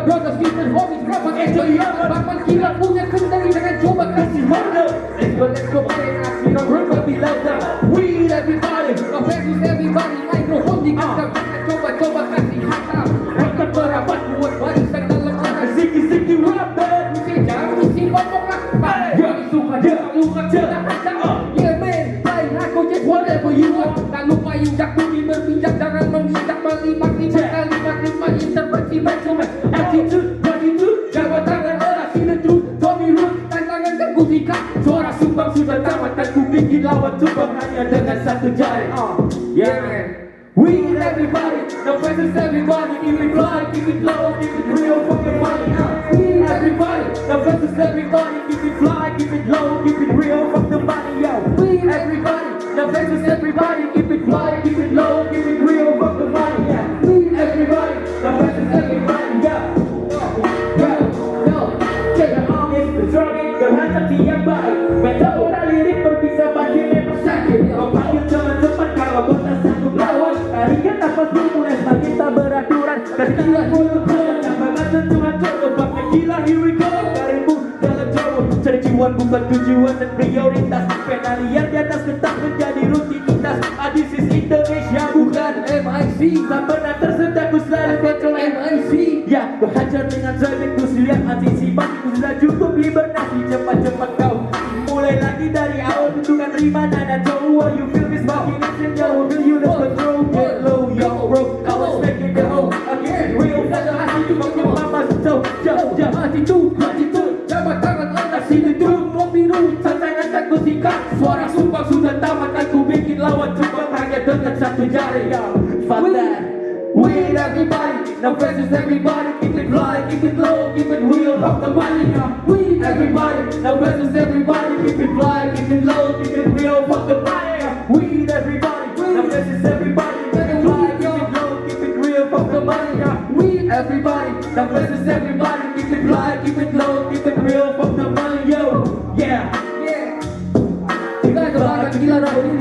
Kita brothers, kita homies, berapa enjoy. Bakal gila punya kendali, jangan coba kasih harga. Let's go, main aksi, no rumba be louder. We everybody, no versus everybody. Microphone di kantong, jangan coba kasih harga. Rekan merapat buat barisan dalam sana. Ziki rapper, mesti jangan mesti ngomong lah. Jangan suka jangan ada. Yeah man, lain aku just whatever you want. Tak lupa injak bumi berpijak, jangan menginjak melimak kalimat interpretasi backsoman. Attitude, jawab tangan orang see the truth. Tommy Root, tantangan dan ku sikat. Suara sumbang sudah tamat dan ku bikin lawan tumbang hanya dengan satu jari. Yeah man, we everybody, no versus everybody. Keep it fly, keep it low, keep it real, fuck the money. We everybody, no versus everybody. Keep it fly, keep it low, keep it real, fuck the money. Yo, we everybody, no versus everybody. Keep it fly, keep it low, keep it real, fuck the money. Yeah, we everybody, no versus everybody. Hati yang baik, metaphora lirik berbisa bagi memang sakit. Kau panggil jangan cepat kalau kau tak sanggup lawan. Tarikan nafas dimulai semakin tak beraturan. Kasihlah mulut jalan yang banget sentuhan terbaknya gila. Here we go, karirmu dalam jauh. Cari jiwan bukan tujuan dan prioritas. Pena liar di atas kertas menjadi rutinitas. This is Indonesia bukan MIC. Tak pernah tersentak ku selalu kontrol MIC. Ya, ku hajar dengan traffic ku siap antisipasi. Ku sudah cukup hibernasi, cepat-cepat kau mulai lagi dari awal. Tentukan rima nada jauh. You feel this fucking action, yo. Feel you lose control. Get low, yo bro. I was making the whole again. Real pada hati tu bang yang mama so. Attitude, jabat tangan atas sini tu. Mau biru, tantangan tak ku sikat. Suara sumbang sudah tamat dan ku bikin lawan tumbang hanya dengan satu jari. Fuck that. We everybody, no versus everybody. Keep it fly, keep it low, keep it real, fuck the money. We everybody, no versus everybody. Keep it fly, keep it low, keep it real, fuck the money. We everybody, no versus everybody. Keep it fly, keep it low, keep it real, fuck the money. We everybody, no versus everybody. Keep it fly, keep it low, keep it real, fuck the money. Yo, yeah. Kita kebanggaan gila Rabu ini.